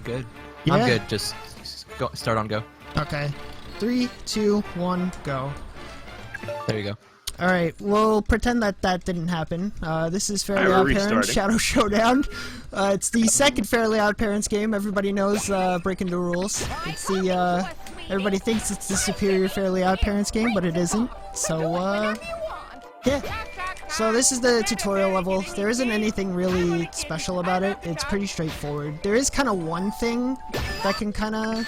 Good. Yeah? I'm good. Just go, start on go. Okay. 3, 2, 1, go. There you go. Alright, we'll pretend that that didn't happen. This is Fairly Alright, Odd we're Parents restarting. Shadow Showdown. It's the second Fairly Odd Parents game. Everybody knows breaking the rules. It's the, everybody thinks it's the superior Fairly Odd Parents game, but it isn't. So, yeah. So this is the tutorial level. There isn't anything really special about it. It's pretty straightforward. There is kind of one thing that can kind of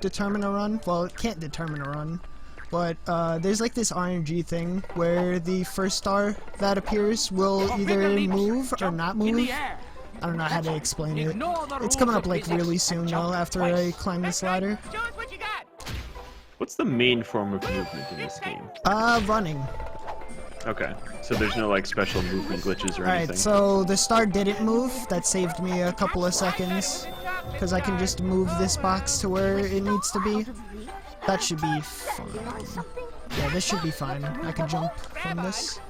determine a run. Well, it can't determine a run, but there's like this RNG thing where the first star that appears will either move or not move. I don't know how to explain it. It's coming up like really soon though after I climb this ladder. What's the main form of movement in this game? Running. Okay, so there's no like special movement glitches or anything. Alright, so the star didn't move. That saved me a couple of seconds. Because I can just move this box to where it needs to be. That should be fine. Yeah, this should be fine. I can jump from this.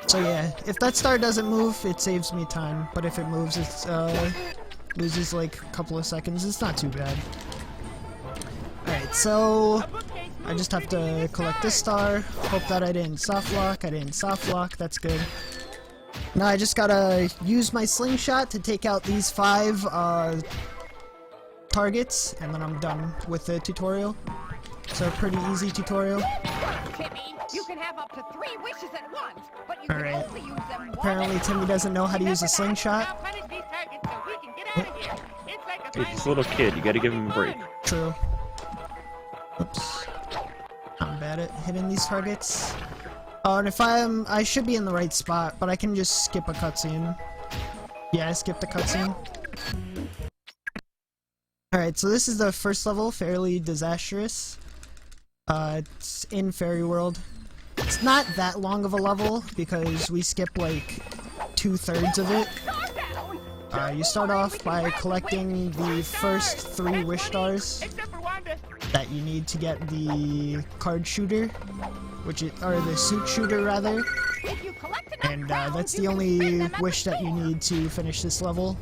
So yeah, if that star doesn't move, it saves me time. But if it moves, it loses like a couple of seconds. It's not too bad. Alright, so I just have to collect this star. Hope that I didn't soft lock. I didn't soft lock. That's good. Now I just gotta use my slingshot to take out these 5 targets, and then I'm done with the tutorial. So pretty easy tutorial. Timmy, you can have up to 3 wishes at once, but you can Alright. only use them once. Apparently Timmy doesn't know how to use a slingshot. Hey, he's a little kid, you gotta give him a break. True. Oops. I'm bad at hitting these targets. Oh, and if I should be in the right spot, but I can just skip a cutscene. Yeah, I skipped the cutscene. Alright, so this is the first level, Fairly Disastrous. It's in Fairy World. It's not that long of a level, because we skip like 2/3 of it. You start off by collecting the first 3 wish stars that you need to get the card shooter, which is, or the suit shooter rather, and that's the only wish that you need to finish this level.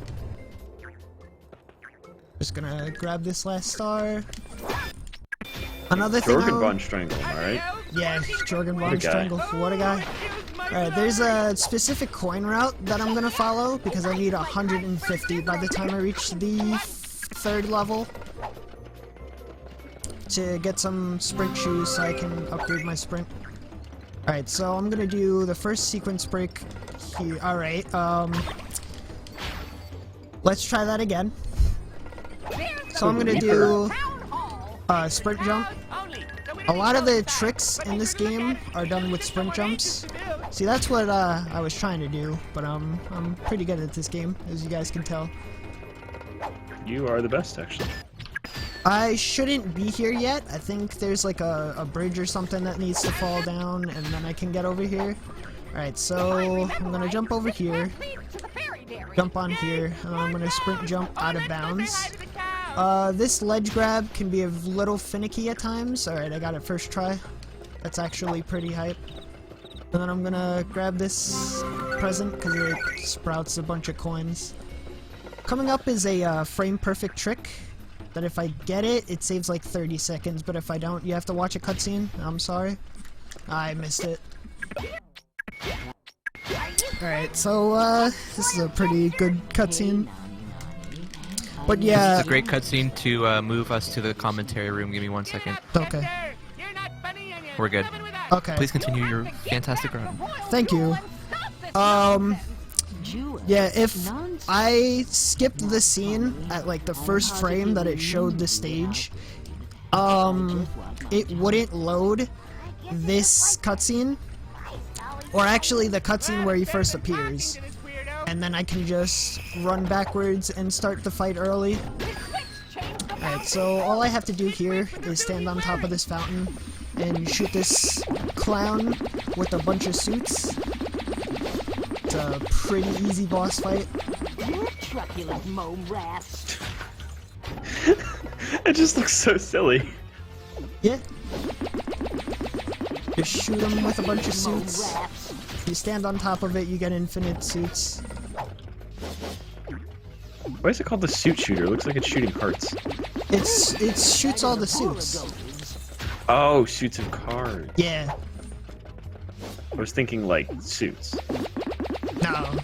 Just gonna grab this last star. Another thing. Jorgen von Strangle, alright? Yeah, Jorgen What a von guy. Strangle. What a guy. Alright, there's a specific coin route that I'm gonna follow because I need 150 by the time I reach the 3rd level to get some sprint shoes so I can upgrade my sprint. Alright, so I'm gonna do the first sequence break here. Alright, let's try that again. So I'm gonna do sprint jump. A lot of the tricks in this game are done with sprint jumps. See, that's what I was trying to do, but I'm pretty good at this game, as you guys can tell. You are the best, actually. I shouldn't be here yet. I think there's like a bridge or something that needs to fall down, and then I can get over here. Alright, so I'm gonna jump over here, jump on here, and I'm gonna sprint jump out of bounds. This ledge grab can be a little finicky at times. Alright, I got it first try. That's actually pretty hype. And then I'm gonna grab this present because it sprouts a bunch of coins. Coming up is a frame perfect trick that if I get it, it saves like 30 seconds, but if I don't, you have to watch a cutscene. I'm sorry. I missed it. Alright, so this is a pretty good cutscene. But yeah, This is a great cutscene to move us to the commentary room. Give me 1 second. okay. We're good. Okay. Please continue your fantastic run. Thank you. Yeah, if I skipped the scene at like the first frame that it showed the stage, it wouldn't load this cutscene, or actually the cutscene where he first appears, and then I can just run backwards and start the fight early. Alright, so all I have to do here is stand on top of this fountain and shoot this clown with a bunch of suits. It's a pretty easy boss fight. Truculent mome rat. It just looks so silly. Yeah. Just shoot him with a bunch of suits. If you stand on top of it, you get infinite suits. Why is it called the suit shooter? It looks like it's shooting hearts. It shoots all the suits. Oh, suits of cards. Yeah. I was thinking like suits. No.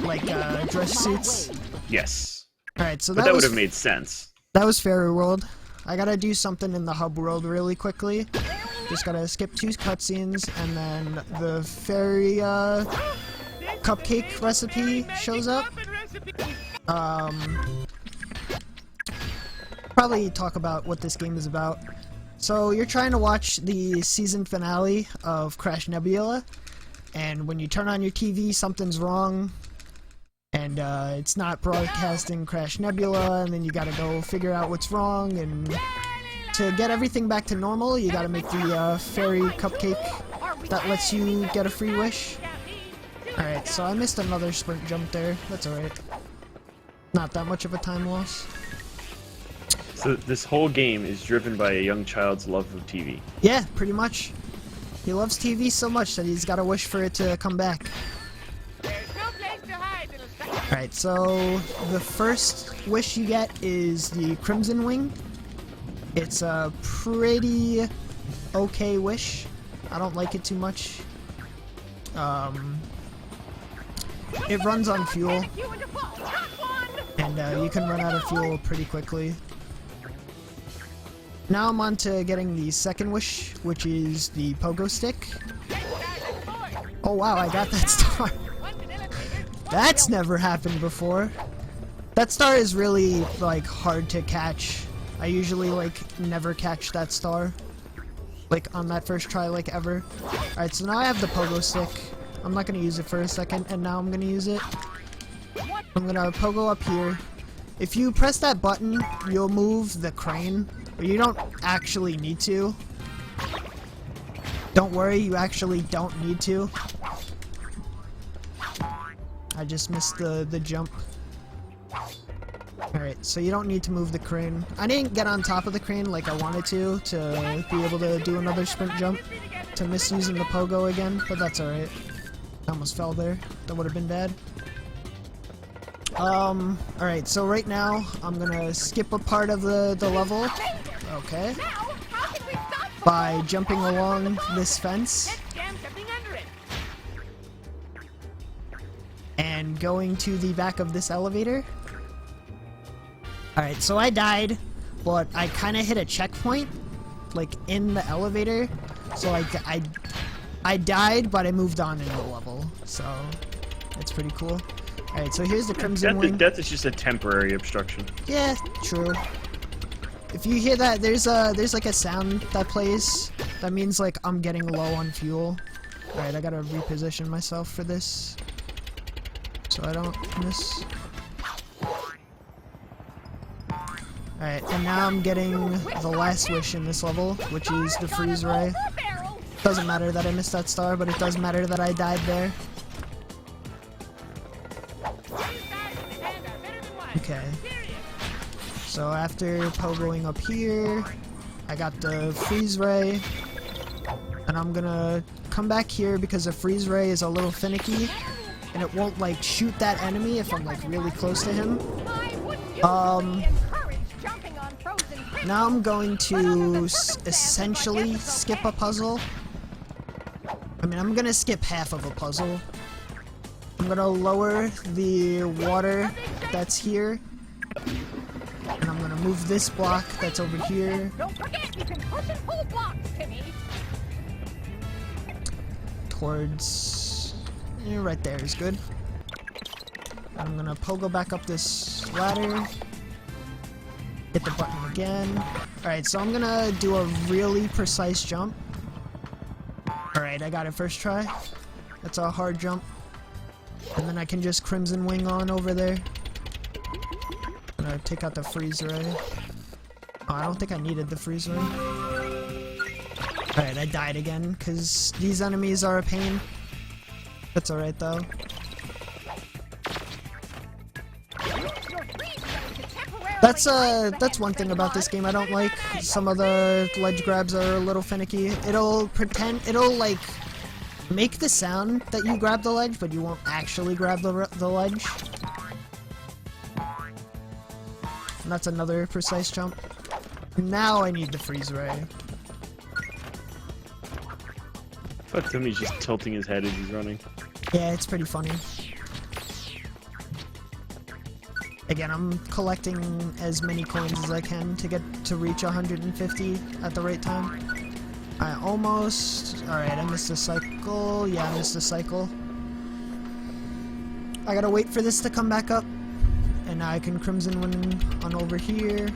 Like dress suits. Yes. Alright, so But that that would was have made sense. that was Fairy World. I gotta do something in the hub world really quickly. Just gotta skip 2 cutscenes and then the fairy cupcake recipe shows up. Probably talk about what this game is about. So you're trying to watch the season finale of Crash Nebula, and when you turn on your TV, something's wrong, and it's not broadcasting Crash Nebula, and then you gotta go figure out what's wrong, and to get everything back to normal, you gotta make the fairy cupcake that lets you get a free wish. Alright, so I missed another sprint jump there. That's alright. Not that much of a time loss. So this whole game is driven by a young child's love of TV. Yeah, pretty much. He loves TV so much that he's got a wish for it to come back. Alright, so the first wish you get is the Crimson Wing. It's a pretty okay wish. I don't like it too much. It runs on fuel, and you can run out of fuel pretty quickly. Now I'm on to getting the second wish, which is the pogo stick. Oh wow, I got that star. That's never happened before. That star is really, like, hard to catch. I usually, like, never catch that star. Like, on that first try, like, ever. Alright, so now I have the pogo stick. I'm not gonna use it for a second, and now I'm gonna use it. I'm gonna pogo up here. If you press that button, you'll move the crane, but you don't actually need to. Don't worry, you actually don't need to. I just missed the jump. Alright, so you don't need to move the crane. I didn't get on top of the crane like I wanted to be able to do another sprint jump, to miss using the pogo again, but that's alright. I almost fell there. That would have been bad. Alright, so right now, I'm gonna skip a part of the level. Okay. By jumping along this fence. And going to the back of this elevator. Alright, so I died, but I kind of hit a checkpoint, like, in the elevator. So, like, I died, but I moved on in the level. So, it's pretty cool. Alright, so here's the Crimson Wing. Death is just a temporary obstruction. Yeah, true. If you hear that, there's like a sound that plays. That means, like, I'm getting low on fuel. Alright, I gotta reposition myself for this, so I don't miss. Alright, and now I'm getting the last wish in this level, which is the freeze ray. Doesn't matter that I missed that star, but it does matter that I died there. Okay. So after pogoing up here, I got the freeze ray, and I'm gonna come back here because the freeze ray is a little finicky, and it won't, like, shoot that enemy if I'm, like, really close to him. Now I'm going to essentially skip a puzzle. I mean, I'm gonna skip half of a puzzle. I'm gonna lower the water that's here, and I'm gonna move this block that's over here. Don't forget, you can push and pull blocks, Timmy. Towards... right there is good. I'm gonna pogo back up this ladder. Hit the button again. Alright, so I'm gonna do a really precise jump. Alright, I got it first try. That's a hard jump. And then I can just Crimson Wing on over there. I'm gonna take out the freeze ray. Oh, I don't think I needed the freeze ray. Alright, I died again, because these enemies are a pain. That's alright, though. That's one thing about this game I don't like. Some of the ledge grabs are a little finicky. It'll, like, make the sound that you grab the ledge, but you won't actually grab the ledge. And that's another precise jump. Now I need the freeze ray. I thought Timmy's just tilting his head as he's running. Yeah, it's pretty funny. Again, I'm collecting as many coins as I can to get to reach 150 at the right time. I almost... Alright, I missed a cycle. Yeah, I missed a cycle. I gotta wait for this to come back up. And now I can Crimson Wing on over here.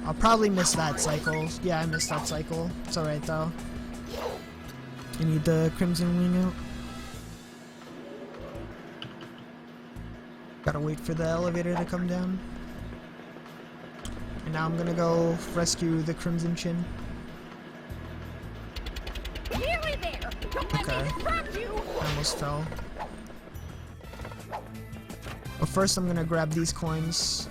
I'll probably miss that cycle. Yeah, I missed that cycle. It's alright though. You need the Crimson Wing out. Gotta wait for the elevator to come down. And now I'm gonna go rescue the Crimson Chin. Nearly there. Don't let Okay. me distract you. I almost fell. But first I'm gonna grab these coins.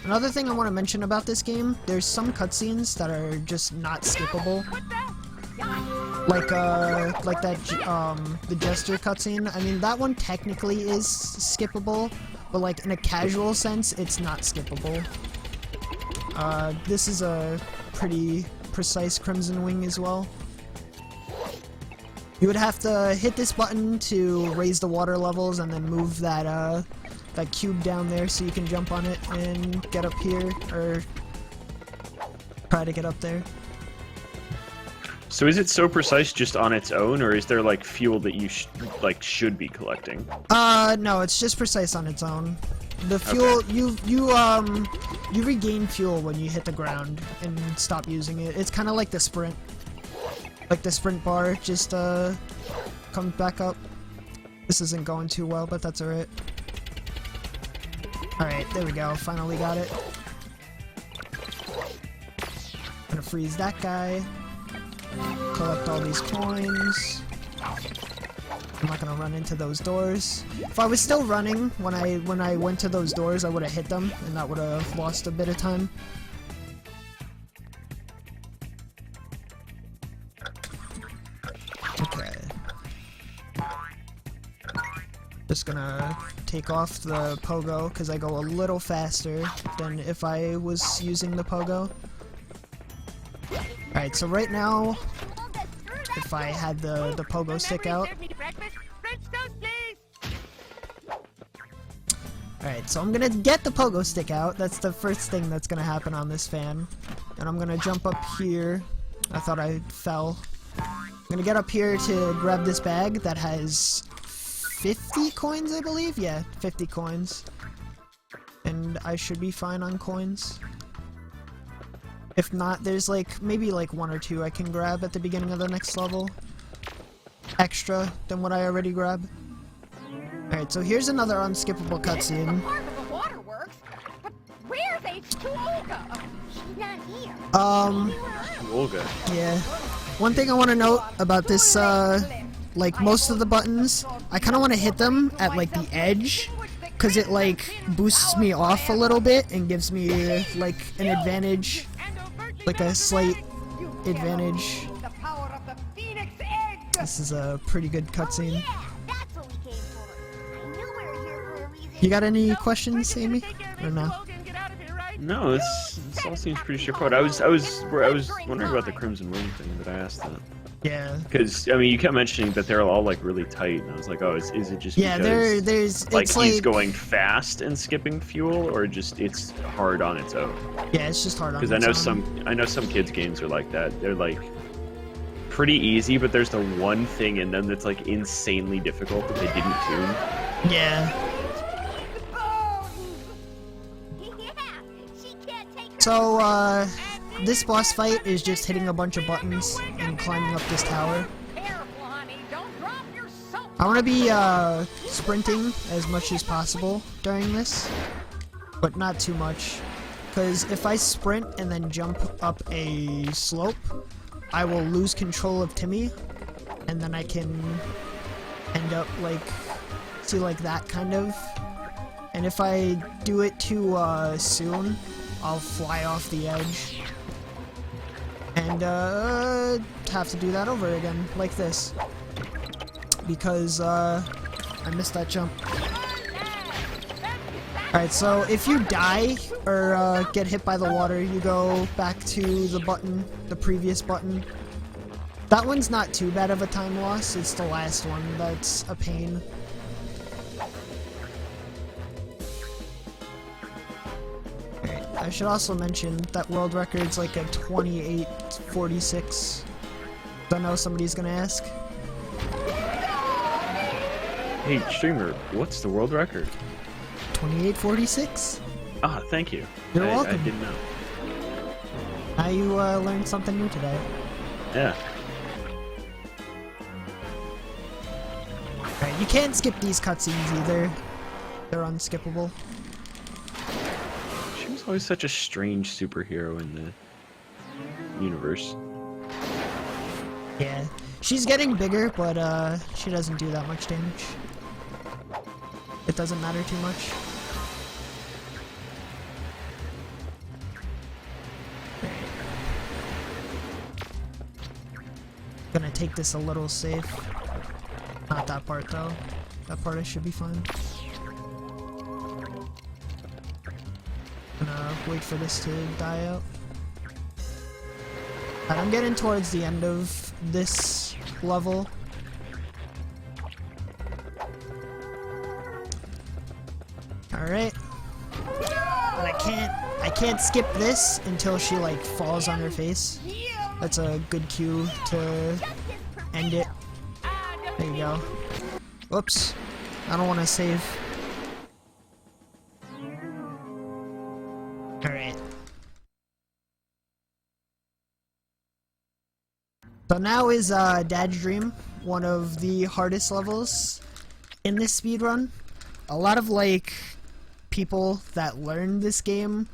Another thing I want to mention about this game, there's some cutscenes that are just not skippable. Like that, the Jester cutscene. I mean, that one technically is skippable, but like in a casual sense, it's not skippable. This is a pretty precise Crimson Wing as well. You would have to hit this button to raise the water levels and then move that, that cube down there so you can jump on it and get up here, or try to get up there. So is it so precise just on its own, or is there like fuel that you should be collecting? No, it's just precise on its own. The fuel, Okay. you regain fuel when you hit the ground and stop using it. It's kind of like the sprint. Like the sprint bar just comes back up. This isn't going too well, but that's alright. Alright, there we go. Finally got it. Gonna freeze that guy. Collect all these coins. I'm not gonna run into those doors. If I was still running when I went to those doors, I would have hit them, and that would have lost a bit of time. Okay. Just gonna take off the pogo because I go a little faster than if I was using the pogo. Alright, so right now, if I had the pogo stick out. Alright, so I'm gonna get the pogo stick out. That's the first thing that's gonna happen on this fan. And I'm gonna jump up here. I thought I fell. I'm gonna get up here to grab this bag that has 50 coins, I believe? Yeah, 50 coins. And I should be fine on coins. If not, there's like, maybe like one or two I can grab at the beginning of the next level. Extra than what I already grabbed. Alright, so here's another unskippable cutscene. Part of the waterworks, but where's H2Olga? She's not here. Olga. Yeah. One thing I want to note about this, like most of the buttons, I kind of want to hit them at like the edge, because it like boosts me off a little bit and gives me like an advantage, like a slight advantage. The power of the Phoenix Egg. This is a pretty good cutscene. That's what we came for. I knew we were here for a reason. You got any questions, Amy? Or no? No, this all seems pretty straightforward. I was wondering about the Crimson Wing thing, but I asked that. Yeah. Because I mean, you kept mentioning that they're all like really tight, and I was like, oh, is it just Yeah, because there's like it's he's like going fast and skipping fuel, or just it's hard on its own? yeah, it's just hard on Because its own. I know some kids games are like that. They're like pretty easy, but there's the one thing in them that's like insanely difficult that they didn't tune. Yeah. Yeah, she can't take her. So, this boss fight is just hitting a bunch of buttons and climbing up this tower. Careful, honey. Don't drop your soap. I want to be, sprinting as much as possible during this, but not too much. Because if I sprint and then jump up a slope, I will lose control of Timmy, and then I can end up, like, see, like that kind of. And if I do it too, soon, I'll fly off the edge. And, have to do that over again, like this. Because, I missed that jump. Alright, so if you die or get hit by the water, you go back to the button, the previous button. That one's not too bad of a time loss, it's the last one that's a pain. Alright, I should also mention that world record's like a 28:46. I know somebody's gonna ask. Hey, streamer, what's the world record? 28:46? Ah, thank you. You're I welcome. didn't know. Now you learned something new today. Yeah. Alright, you can't skip these cutscenes either. They're unskippable. She was always such a strange superhero in the universe. Yeah. She's getting bigger, but she doesn't do that much damage. It doesn't matter too much. Gonna take this a little safe. Not that part though. That part I should be fine. Gonna wait for this to die out. And I'm getting towards the end of this level. Alright. But I can't skip this until she like falls on her face. That's a good cue to end it. There you go. Whoops. I don't want to save. Alright. So now is Dad's Dream, one of the hardest levels in this speedrun. A lot of like people that learn this game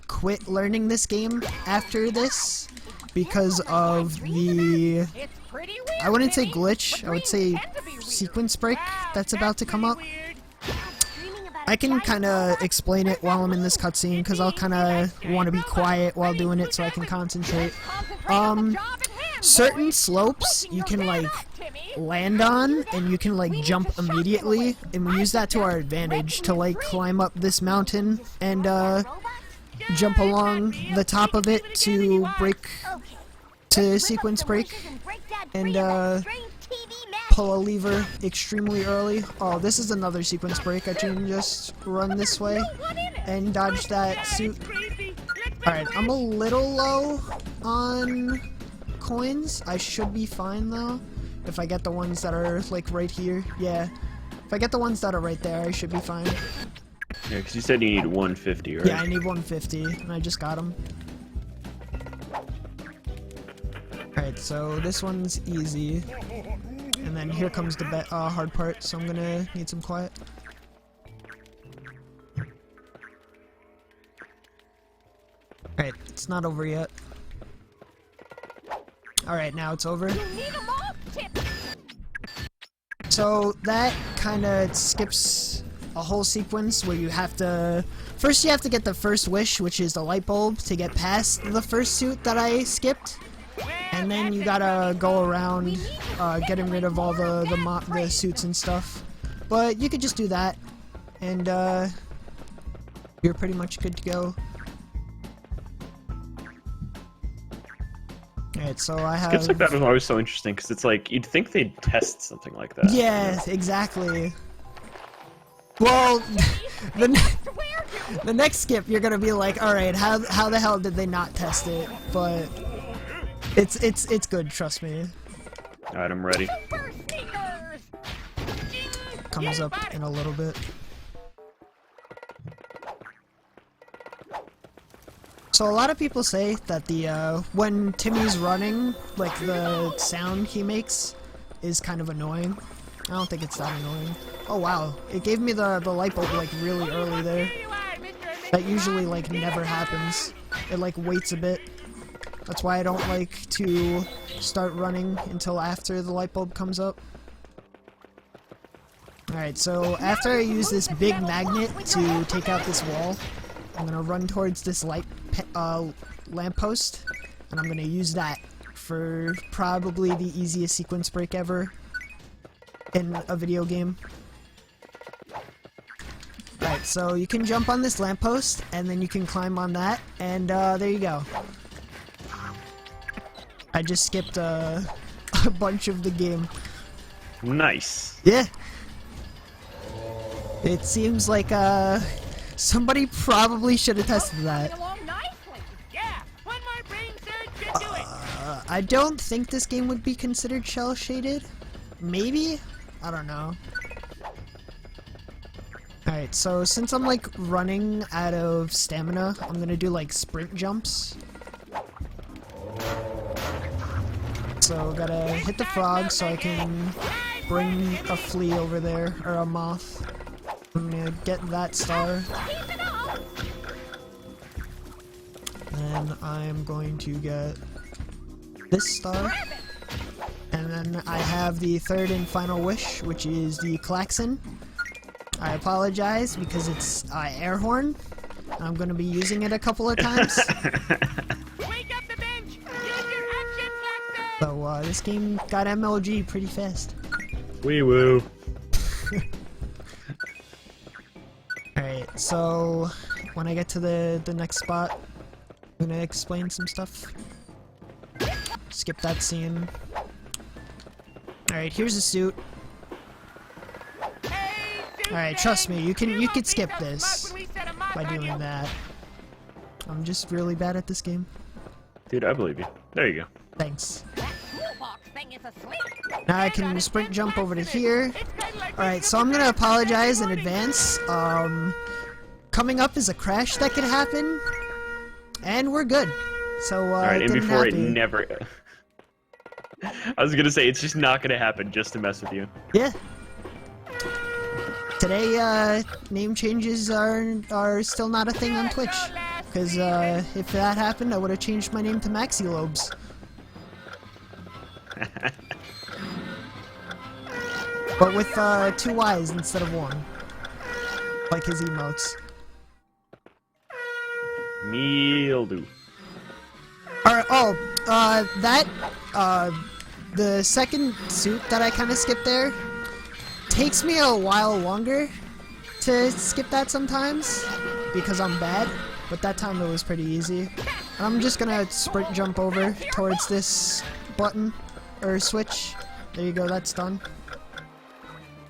quit learning this game after this because of the, I wouldn't say glitch, I would say sequence break that's about to come up. I can kind of explain it while I'm in this cutscene because I'll kind of want to be quiet while doing it so I can concentrate. Certain slopes you can like land on and you can like jump immediately, and we use that to our advantage to like climb up this mountain and jump along the top of it to sequence break and pull a lever extremely early. Oh, this is another sequence break. I can just run this way and dodge that suit. Alright, I'm a little low on coins. I should be fine though. If I get the ones that are like right here. Yeah. If I get the ones that are right there, I should be fine. Yeah, because you said you need 150, right? Yeah, I need 150, and I just got them. Alright, so this one's easy. And then here comes the hard part, so I'm gonna need some quiet. Alright, it's not over yet. Alright, now it's over. So that kinda skips a whole sequence where you have to... First you have to get the first wish, which is the light bulb, to get past the first suit that I skipped. And then you gotta go around getting rid of all the suits and stuff. But you could just do that, and you're pretty much good to go. Alright, so I have... Skips like that was always so interesting, because it's like, you'd think they'd test something like that. Yeah, exactly. Well, the next skip, you're gonna be like, alright, how the hell did they not test it? But... It's good, trust me. Alright, I'm ready. Comes up in a little bit. So a lot of people say that the when Timmy's running, like the sound he makes is kind of annoying. I don't think it's that annoying. Oh wow, it gave me the light bulb like really early there. That usually like never happens. It like waits a bit. That's why I don't like to start running until after the light bulb comes up. Alright, so after I use this big magnet to take out this wall, I'm gonna run towards this lamppost, and I'm gonna use that for probably the easiest sequence break ever in a video game. so you can jump on this lamppost, and then you can climb on that, and there you go. I just skipped a bunch of the game. Nice. Yeah. It seems like somebody probably should have tested that. Along nicely. Yeah, one more brain surge should do it. I don't think this game would be considered shell shaded. Maybe? I don't know. Alright, so since I'm like running out of stamina, I'm gonna do like sprint jumps. So gotta hit the frog so I can bring a flea over there, or a moth. I'm gonna get that star. And I'm going to get this star. And then I have the third and final wish, which is the klaxon. I apologize because it's air horn. I'm going to be using it a couple of times. Wake up the bench. Use your action klaxon. So this game got MLG pretty fast. Wee woo. Alright, so when I get to the next spot, I'm going to explain some stuff. Skip that scene. Alright, here's the suit. Alright, trust me, you could skip this by doing that. I'm just really bad at this game. Dude, I believe you. There you go. Thanks. That toolbox thing is asleep. Now I can sprint jump over to here. Alright, so I'm gonna apologize in advance. Coming up is a crash that could happen. And we're good. So, Alright, and didn't before it happen. never... I was gonna say, it's just not gonna happen just to mess with you. Yeah. Today, name changes are still not a thing on Twitch. Because, if that happened, I would have changed my name to Maxi Lobes. But with, 2 Y's instead of 1. Like his emotes. Me'll do. Alright, the second suit that I kind of skipped there takes me a while longer to skip that sometimes because I'm bad, but that time it was pretty easy. I'm just gonna sprint jump over towards this button or switch. There you go, that's done.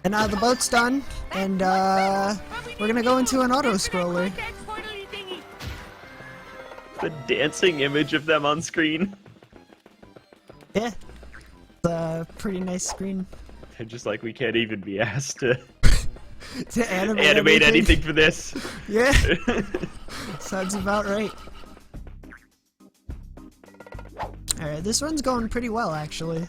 And now the boat's done, and we're gonna go into an auto scroller. The dancing image of them on screen. Yeah, it's a pretty nice screen. They're just like, we can't even be asked to To animate anything for this. Yeah, sounds about right. Alright, this one's going pretty well, actually.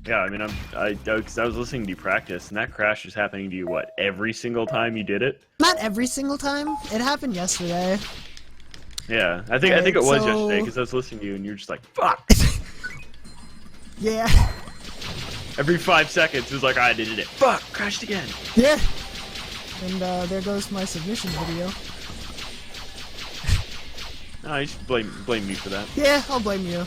Yeah, I mean, because I was listening to you practice, and that crash is happening to you, what, every single time you did it? Not every single time. It happened yesterday. Yeah, I think it was yesterday, because I was listening to you, and you're just like, fuck! Yeah. Every 5 seconds, it was like, I did it. Fuck! Crashed again! Yeah. And there goes my submission video. No, you should blame me for that. Yeah, I'll blame you.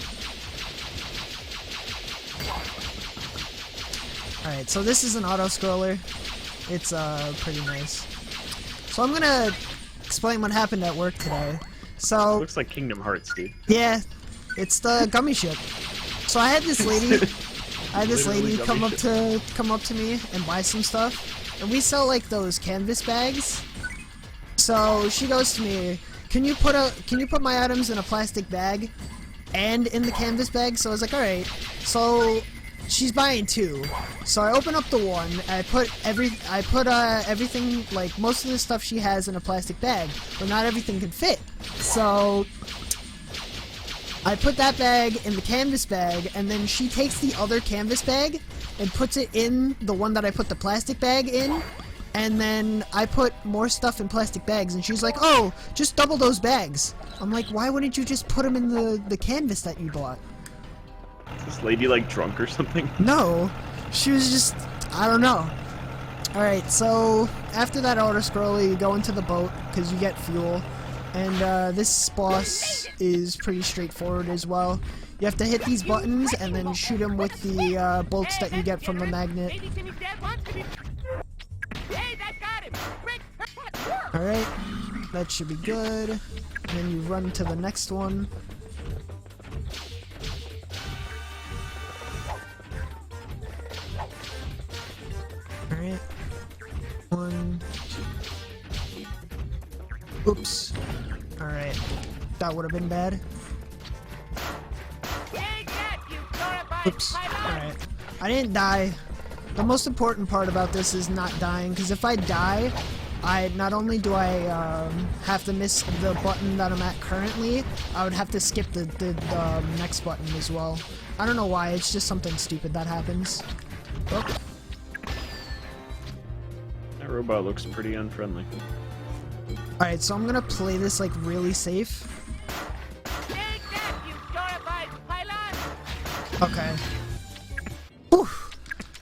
Alright, so this is an auto-scroller. It's pretty nice. So I'm gonna explain what happened at work today. So Looks like Kingdom Hearts, dude. yeah, it's the gummy ship. So I had this lady Literally come gummy up to me and buy some stuff. And we sell like those canvas bags. So she goes to me, Can you put my items in a plastic bag and in the canvas bag? So I was like, alright. So she's buying 2. So I open up the one, I put everything, like most of the stuff she has in a plastic bag, but not everything can fit. So I put that bag in the canvas bag, and then she takes the other canvas bag and puts it in the one that I put the plastic bag in, and then I put more stuff in plastic bags, and she's like, oh, just double those bags. I'm like, why wouldn't you just put them in the canvas that you bought? Is this lady like drunk or something? No, she was just, I don't know. Alright, so after that auto-scroller, you go into the boat, because you get fuel. And this boss is pretty straightforward as well. You have to hit these buttons and then shoot them with the bolts that you get from the magnet. Hey, that guy Quick! Alright, that should be good. And then you run to the next one. Alright. 1, 2. Oops. Alright. That would have been bad. Take that, you glorified Oops. pylon! Alright. I didn't die. The most important part about this is not dying, because if I die, not only do I have to miss the button that I'm at currently, I would have to skip the next button as well. I don't know why, it's just something stupid that happens. Oh. That robot looks pretty unfriendly. Alright, so I'm gonna play this like really safe. Take that, you glorified pylon! Okay. Whew.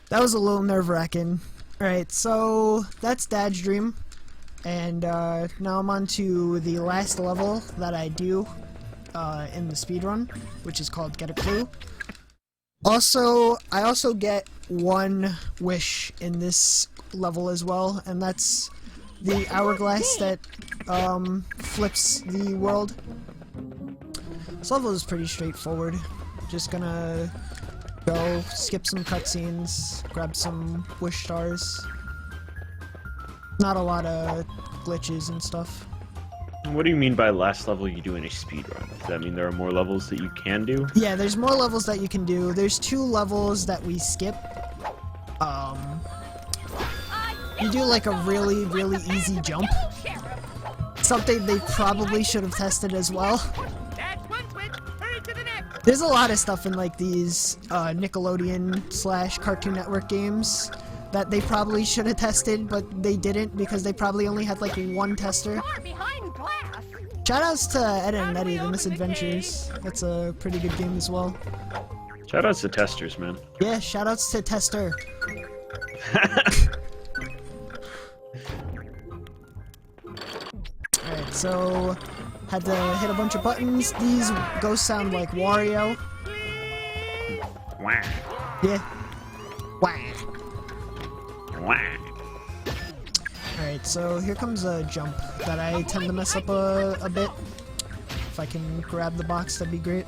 That was a little nerve-wracking. Alright, so that's Dad's dream. And now I'm on to the last level that I do in the speedrun, which is called Get a Clue. Also, I also get one wish in this level as well, and that's the hourglass that flips the world. This level is pretty straightforward. Just gonna go skip some cutscenes, grab some wish stars. Not a lot of glitches and stuff. What do you mean by last level you do in a speedrun? Does that mean there are more levels that you can do? Yeah, there's more levels that you can do. There's 2 levels that we skip. You do like a really, really easy jump. Something they probably should have tested as well. That's one switch! Hurry to the next! There's a lot of stuff in like these Nickelodeon / Cartoon Network games that they probably should have tested, but they didn't because they probably only had like one tester. Door behind glass. Shoutouts to Ed and Eddie, The Misadventures. That's a pretty good game as well. Shoutouts to testers, man. Yeah, shoutouts to Tester. Alright, so had to hit a bunch of buttons. These ghosts sound like Wario. Wah. Yeah. Wah. Wah. Alright, so here comes a jump that I tend to mess up a bit. If I can grab the box, that'd be great.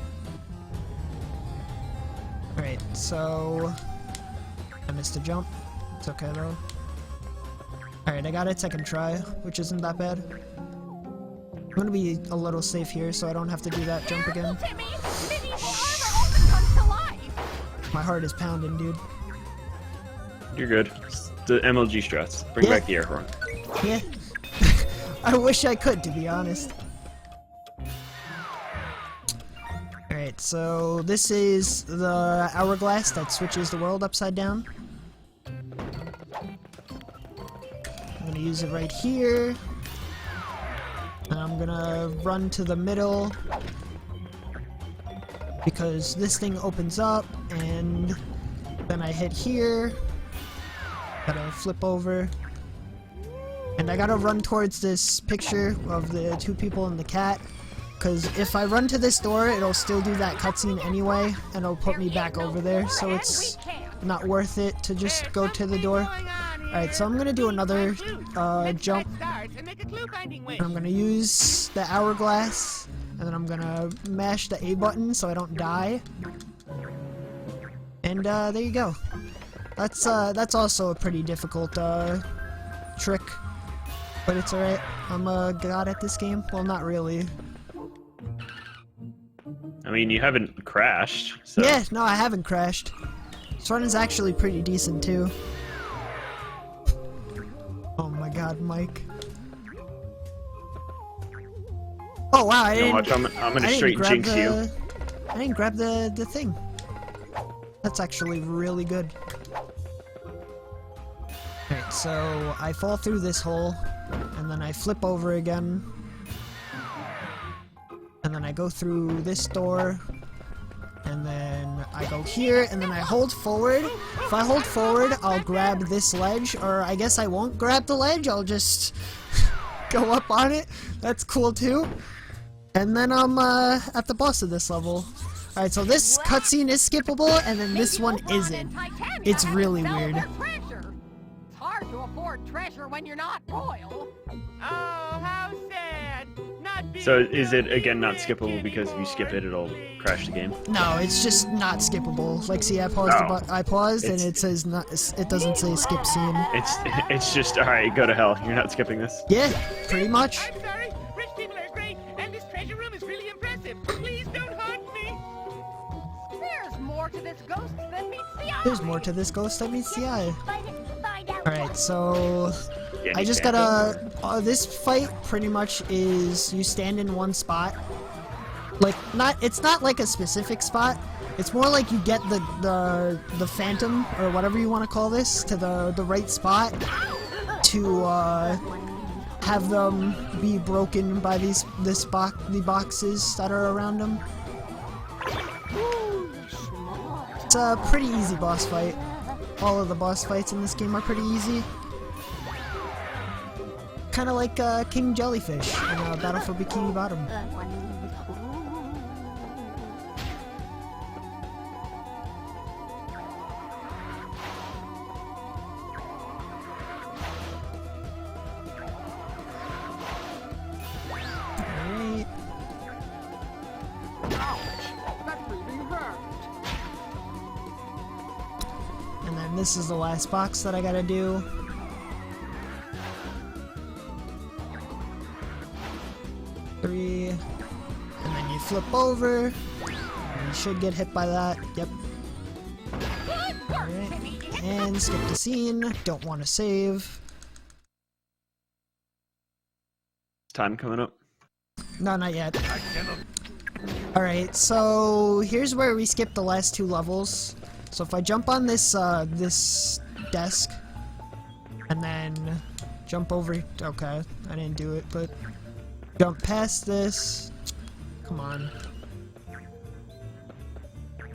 Alright, so I missed a jump. It's okay though. Alright, I got it second try, which isn't that bad. I'm gonna be a little safe here so I don't have to do that jump again. Timmy, Minnie's armor almost comes to life. My heart is pounding, dude. You're good. It's the MLG strats. Bring Yeah. back the air horn. Yeah. I wish I could, to be honest. Alright, so this is the hourglass that switches the world upside down. I'm gonna use it right here. And I'm gonna run to the middle because this thing opens up, and then I hit here. Gotta flip over. And I gotta run towards this picture of the 2 people and the cat. Because if I run to this door, it'll still do that cutscene anyway, and it'll put me back over there, so it's not worth it to just go to the door. Alright, so I'm gonna do another jump. And I'm gonna use the hourglass, and then I'm gonna mash the A button so I don't die. And there you go. That's also a pretty difficult trick, but it's alright. I'm a god at this game. Well, not really. I mean, you haven't crashed, so... Yeah, no, I haven't crashed. This run is actually pretty decent too. Oh my god, Mike. Oh wow, I You know didn't. what, I'm gonna I didn't straight grab jinx you. I didn't grab the thing. That's actually really good. Alright, so I fall through this hole, and then I flip over again. And then I go through this door, and then I go here, and then I hold forward. If I hold forward, I'll grab this ledge, or I guess I won't grab the ledge, I'll just go up on it. That's cool too. And then I'm at the boss of this level. Alright, so this cutscene is skippable, and then this one isn't. It's really weird. It's hard to afford hoard treasure when you're not royal. Oh, how sad. Not being So is it again not rich skippable because if you skip it, it'll crash the game? No, it's just not skippable. Like, see, I paused. Oh. I paused, and It's- it says not. It doesn't say skip scene. It's just all right. Go to hell. You're not skipping this. Yeah, pretty much. I'm sorry. Rich people are great, and this treasure room is really impressive. Please don't haunt me. There's more to this ghost than meets the eye. There's more to this ghost than meets the eye. Find out. All right, so Yeah, I you just can't. gotta. This fight pretty much is you stand in one spot. Like, it's not like a specific spot. It's more like you get the phantom or whatever you want to call this to the right spot to have them be broken by the boxes that are around them. It's a pretty easy boss fight. All of the boss fights in this game are pretty easy. Kind of like King Jellyfish in Battle for Bikini Bottom. Alright. That really hurt. And then this is the last box that I gotta do. Three. And then you flip over. And you should get hit by that. Yep. Alright. And skip the scene. Don't want to save. Time coming up. No, not yet. Alright, so here's where we skip the last two levels. So if I jump on this this desk and then jump over, okay, I didn't do it, but jump past this. Come on.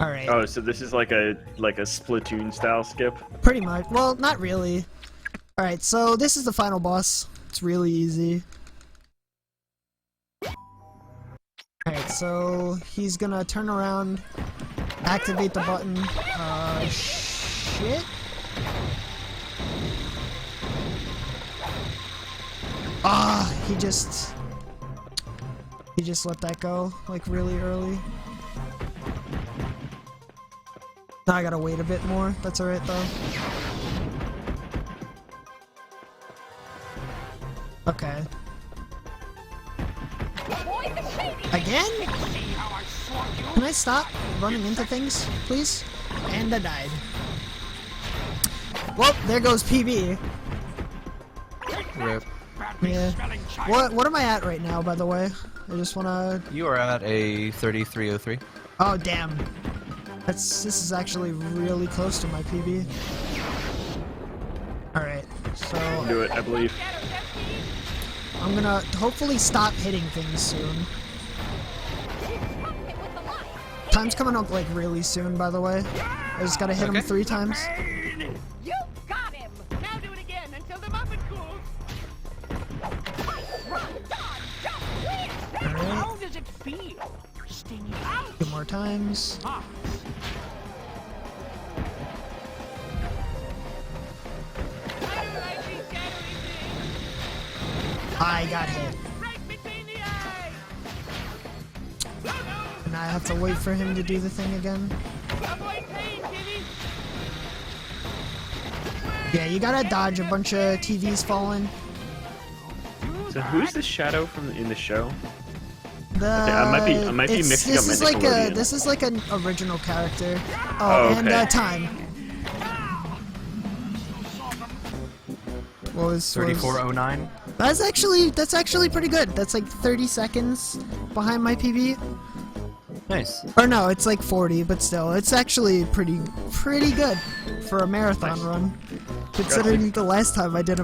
Alright. Oh, so this is like a Splatoon style skip. Pretty much. Well, not really. Alright, so this is the final boss. It's really easy. Alright, so he's gonna turn around, activate the button. Shit? Ah, he just let that go, like, really early. Now I gotta wait a bit more. That's alright, though. Okay. Again? Can I stop running into things, please? And I died. Well, there goes PB. Rip. Yeah. What am I at right now, by the way? I just wanna... You are at a 3303. Oh, damn. This is actually really close to my PB. Alright, so... Do it, I believe. I'm gonna hopefully stop hitting things soon. Time's coming up, like, really soon, by the way. I just gotta hit him 3 times. You got him. Now do it again until the muffin cools. Alright, How does it feel? Stinging out. 2 more times. I don't like these shadowy things. I got hit. Right between the eyes. Oh no. And I have to wait for him to do the thing again. Avoid pain, Timmy. Yeah, you gotta dodge a bunch of TVs falling. So who's the shadow from in the show? The, I might be mixing up my Nickelodeon. This is like an original character. Oh, And okay. time. What was 3409. That's actually pretty good. That's like 30 seconds behind my PB. Nice. Or no, it's like 40, but still, it's actually pretty good for a marathon run. Considering the last time I did a